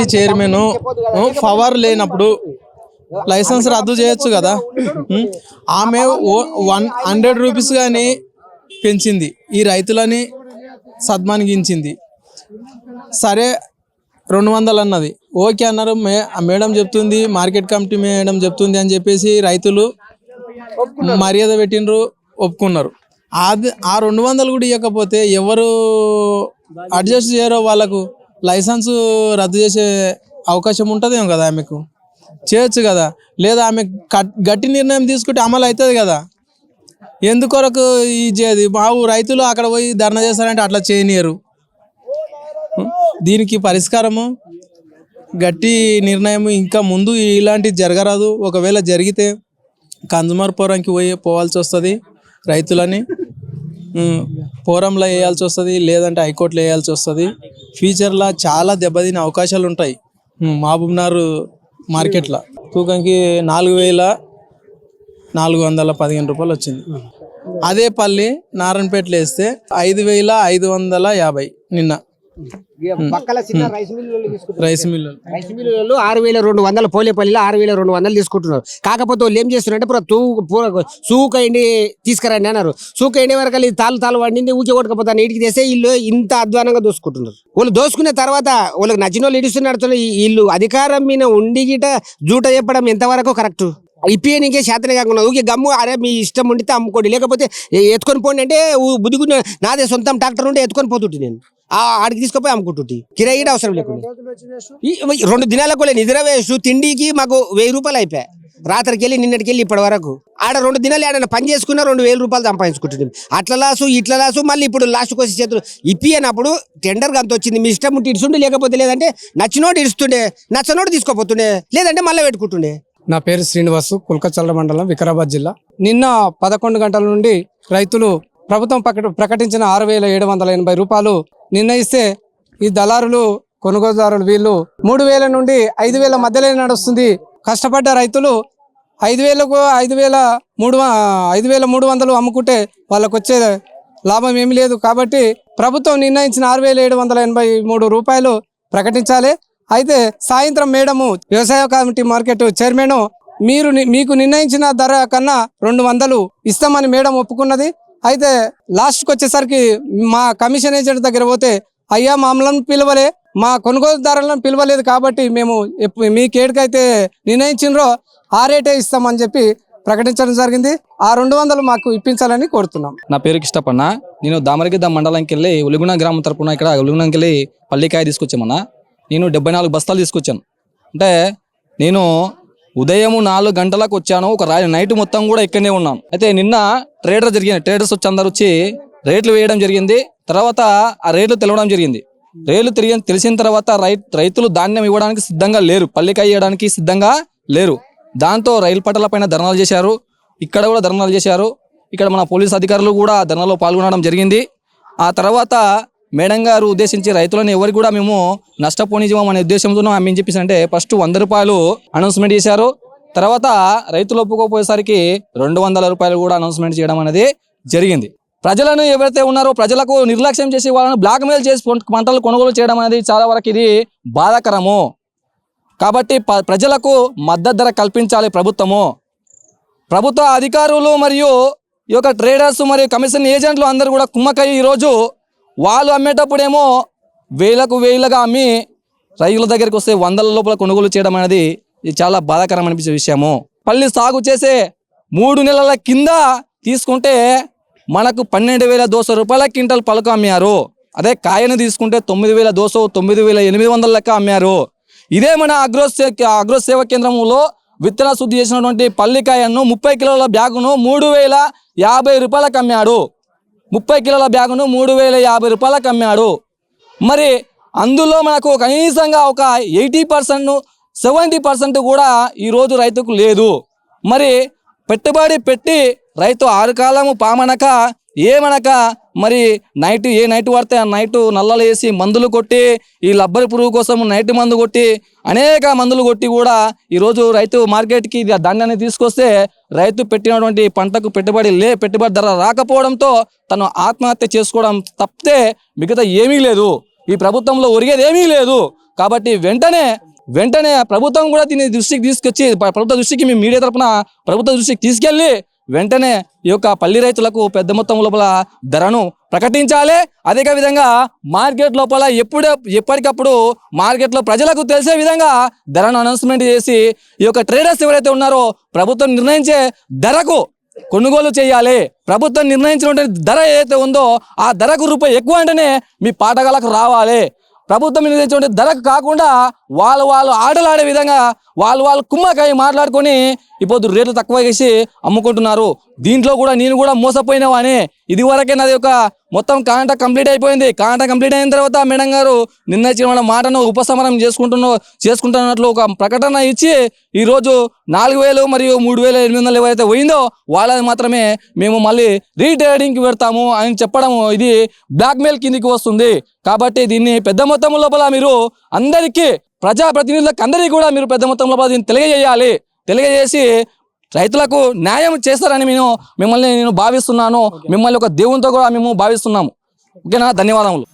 Committee chairman power లేనప్పుడు licence రద్దు చేయొచ్చు కదా. ఆమె 100 రూపీస్ కానీ పెంచింది, ఈ రైతులని సన్మానించింది. సరే 200 అన్నది, ఓకే అన్నారు. మేడం చెప్తుంది, మార్కెట్ కమిటీ మేడం చెప్తుంది అని చెప్పేసి రైతులు మర్యాద పెట్టినరు, ఒప్పుకున్నారు. అది ఆ 200 కూడా ఇవ్వకపోతే ఎవరు అడ్జస్ట్ చేయరో వాళ్ళకు లైసెన్స్ రద్దు చేసే అవకాశం ఉంటుందేమో కదా, ఆమెకు చేయొచ్చు కదా. లేదా ఆమె గట్టి నిర్ణయం తీసుకుంటే అమలు అవుతుంది కదా. ఎందుకొరకు ఇది బాబు రైతులు అక్కడ పోయి ధర్నా చేస్తారంటే అట్లా చేయనియరు. దీనికి పరిష్కారము గట్టి నిర్ణయం, ఇంకా ముందు ఇలాంటివి జరగరాదు. ఒకవేళ జరిగితే కన్జ్యూమర్ ఫోరంకి పోవాల్సి వస్తుంది, రైతులని ఫోరంలో వేయాల్సి వస్తుంది, లేదంటే హైకోర్టులో వేయాల్సి వస్తుంది. ఫ్యూచర్లో చాలా దెబ్బతినే అవకాశాలు ఉంటాయి. మహబూబ్నగర్ మార్కెట్లో తూకంకి 4,415 రూపాయలు వచ్చింది. అదే పల్లి నారాయణపేటలో వేస్తే 5,550 నిన్న. రైస్ మిల్లు 6,200 పోలేపల్లిలో 6,200 తీసుకుంటున్నారు. కాకపోతే వాళ్ళు ఏం చేస్తున్నారంటే సూక ఎండి తీసుకురండి అన్నారు. సూక ఎండి వరకు తాలు వండింది ఊకే కొట్టుకపోతాను ఇంటికి తెస్తే వీళ్ళు ఇంత అధ్వానంగా దోసుకుంటున్నారు. వాళ్ళు దోసుకున్న తర్వాత వాళ్ళకి నచ్చిన వాళ్ళు ఇడుస్తున్నారు. వీళ్ళు అధికారం మీద ఉండి గిట జూట చెప్పడం ఎంతవరకు కరెక్ట్? ఇప్పనికే శాతనే కాకుండా ఊకే గమ్ము, అరే మీ ఇష్టం ఉండితే అమ్ముకోండి, లేకపోతే ఎత్తుకొని పోండి అంటే బుద్ధిగా నాదే సొంతం ట్రాక్టర్ ఉంటే ఎత్తుకొని పోతుంటే నేను ఆడికి తీసుకుపోయి అమ్ముకుంటుంది. కిరాయి కూడా అవసరం లేకుండా 2 దినాలకు నిద్ర వేసు తిండికి మాకు 1000 రూపాయలు అయిపోయాయి. రాత్రికి వెళ్ళి నిన్నటికి వెళ్ళి ఇప్పటి వరకు ఆడ 2 దినాలు ఆడ పని చేసుకున్నా 2,000 రూపాయలు సంపాదించుకుంటుంది. అట్లా లాసు ఇట్లా లాసు. మళ్ళీ ఇప్పుడు లాస్ట్కి వచ్చి చేతులు ఇప్పినప్పుడు టెండర్గా అంత వచ్చింది, మీ ఇష్టం ఉంటే ఇడుస్తుండే, లేకపోతే లేదంటే నచ్చినోడు ఇడుస్తుండే, నచ్చనోడు తీసుకోపోతుండే, లేదంటే మళ్ళీ పెట్టుకుంటుండే. నా పేరు శ్రీనివాసు, కుల్కచల్ల మండలం, వికారాబాద్ జిల్లా. నిన్న 11 గంటల నుండి రైతులు ప్రభుత్వం ప్రకటించిన 6,780 రూపాయలు నిర్ణయిస్తే ఈ దళారులు కొనుగోలుదారులు వీళ్ళు 3,000 నుండి 5,000 మధ్యలో నడుస్తుంది. కష్టపడ్డ రైతులు 5,300 అమ్ముకుంటే వాళ్ళకు వచ్చే లాభం ఏమీ లేదు. కాబట్టి ప్రభుత్వం నిర్ణయించిన 6,783 రూపాయలు ప్రకటించాలి. అయితే సాయంత్రం మేడము వ్యవసాయ కమిటీ మార్కెట్ చైర్మన్ మీకు నిర్ణయించిన ధర కన్నా 200 ఇస్తామని మేడం ఒప్పుకున్నది. అయితే లాస్ట్కి వచ్చేసరికి మా కమిషన్ ఏజెంట్ దగ్గర పోతే, అయ్యా మమ్మల్ని పిలవలే, మా కొనుగోలుదారులను పిలవలేదు, కాబట్టి మేము మీకు ఏడికైతే నిర్ణయించినరో ఆ రేటే ఇస్తామని చెప్పి ప్రకటించడం జరిగింది. ఆ 200 మాకు ఇప్పించాలని కోరుతున్నాం. నా పేరు కిష్టపన్న. నేను దామరగిద్ద మండలంకి వెళ్ళి ఉలిగుణ గ్రామం తరపున ఇక్కడ ఉలిగుణంకి వెళ్ళి పల్లికాయ తీసుకొచ్చామన్నా. నేను 74 బస్తాలు తీసుకొచ్చాను. అంటే నేను ఉదయం 4 గంటలకు వచ్చాను, ఒక నైట్ మొత్తం కూడా ఇక్కడనే ఉన్నాను. అయితే నిన్న ట్రేడర్స్ వచ్చి అందరు వచ్చి రేట్లు వేయడం జరిగింది. తర్వాత ఆ రేట్లు తెలవడం జరిగింది. రేట్లు తెలిసిన తర్వాత రైతులు ధాన్యం ఇవ్వడానికి సిద్ధంగా లేరు, పల్లికాయ ఇవ్వడానికి సిద్ధంగా లేరు. దాంతో రైలు పట్టాల పైన ధర్నాలు చేశారు, ఇక్కడ కూడా ధర్నాలు చేశారు. ఇక్కడ మన పోలీస్ అధికారులు కూడా ధర్నాలో పాల్గొనడం జరిగింది. ఆ తర్వాత మేడం గారు ఉద్దేశించి రైతులను ఎవరికి కూడా మేము నష్టపోనిజం అనే ఉద్దేశంతో మేము చెప్పేసి అంటే ఫస్ట్ 100 రూపాయలు అనౌన్స్మెంట్ చేశారు. తర్వాత రైతులు ఒప్పుకోపోయేసరికి 200 రూపాయలు కూడా అనౌన్స్మెంట్ చేయడం అనేది జరిగింది. ప్రజలను ఎవరైతే ఉన్నారో ప్రజలకు నిర్లక్ష్యం చేసి వాళ్ళని బ్లాక్మెయిల్ చేసి పంటలు కొనుగోలు చేయడం అనేది చాలా వరకు ఇది బాధాకరము. కాబట్టి ప్రజలకు మద్దతు ధర కల్పించాలి ప్రభుత్వ అధికారులు మరియు ఈ యొక్క ట్రేడర్స్ మరియు కమిషన్ ఏజెంట్లు అందరూ కూడా కుమ్మక్కయ్య ఈరోజు వాళ్ళు అమ్మేటప్పుడేమో వేలుగా అమ్మి రైతుల దగ్గరికి వస్తే 100ల లోపల కొనుగోలు చేయడం అనేది ఇది చాలా బాధాకరం అనిపించే విషయము. పల్లి సాగు చేసే 3 నెలల కింద తీసుకుంటే మనకు 12,200 రూపాయల క్వింటల్ పలుకు అమ్మారు. అదే కాయను తీసుకుంటే 9,200 లెక్క అమ్మారు. ఇదే మన అగ్రో సేవా కేంద్రంలో విత్తన శుద్ధి చేసినటువంటి పల్లికాయను 30 కిలోల బ్యాగును 3,050 రూపాయలకు అమ్మాడు. 30 కిలోల బ్యాగును 3,050 రూపాయలకు అమ్మాడు. మరి అందులో మనకు కనీసంగా ఒక 80%, 70% కూడా ఈరోజు రైతుకు లేదు. మరి పెట్టుబడి పెట్టి రైతు 6 కాలము పామనక ఏమనక మరి నైట్ పడితే ఆ నైట్ నల్లలు వేసి మందులు కొట్టి ఈ లబ్బరి పురుగు కోసం నైట్ మందు కొట్టి అనేక మందులు కొట్టి కూడా ఈరోజు రైతు మార్కెట్కి ధాన్యాన్ని తీసుకొస్తే రైతు పెట్టినటువంటి పంటకు పెట్టుబడి ధర రాకపోవడంతో తను ఆత్మహత్య చేసుకోవడం తప్పితే మిగతా ఏమీ లేదు. ఈ ప్రభుత్వంలో ఒరిగేది ఏమీ లేదు. కాబట్టి వెంటనే ప్రభుత్వం కూడా దీన్ని దృష్టికి తీసుకొచ్చి ప్రభుత్వ దృష్టికి మీ మీడియా తరపున ప్రభుత్వ దృష్టికి తీసుకెళ్లి వెంటనే ఈ యొక్క పల్లి రైతులకు పెద్ద మొత్తం లోపల ధరను ప్రకటించాలి. అదే విధంగా మార్కెట్ లోపల ఎప్పటికప్పుడు మార్కెట్లో ప్రజలకు తెలిసే విధంగా ధరను అనౌన్స్మెంట్ చేసి ఈ యొక్క ట్రేడర్స్ ఎవరైతే ఉన్నారో ప్రభుత్వం నిర్ణయించే ధరకు కొనుగోలు చేయాలి. ప్రభుత్వం నిర్ణయించినటువంటి ధర ఏదైతే ఉందో ఆ ధరకు రూపాయి ఎక్కువ అంటేనే మీ పాఠశాలకు రావాలి. ప్రభుత్వం నిర్ణయించినటువంటి ధరకు కాకుండా వాళ్ళు ఆటలాడే విధంగా వాళ్ళు కుమ్మకాయ మాట్లాడుకొని ఇప్పుడు రేట్లు తక్కువ చేసి అమ్ముకుంటున్నారు. దీంట్లో కూడా నేను కూడా మోసపోయినావానే. ఇది వరకే నాది ఒక మొత్తం కాంట్రాక్ట్ కంప్లీట్ అయిపోయింది. కాంట్రాక్ట్ కంప్లీట్ అయిన తర్వాత మేడం గారు నిర్ణయించిన మాటను ఉపసంహరణ చేసుకుంటున్నట్లు ఒక ప్రకటన ఇచ్చి ఈరోజు 4,000 మరియు 3,800 ఎవరైతే పోయిందో వాళ్ళది మాత్రమే మేము మళ్ళీ రీట్రేడింగ్కి పెడతాము అని చెప్పడం ఇది బ్లాక్మెయిల్ కిందికి వస్తుంది. కాబట్టి దీన్ని పెద్ద మొత్తం లోపల మీరు అందరికీ ప్రజాప్రతినిధులకు అందరికీ కూడా మీరు పెద్ద మొత్తం లోపల దీన్ని తెలియజేసి రైతులకు న్యాయం చేస్తారని మిమ్మల్ని నేను భావిస్తున్నాను. మిమ్మల్ని ఒక దేవునితో కూడా మేము భావిస్తున్నాము. ఓకేనా? ధన్యవాదములు.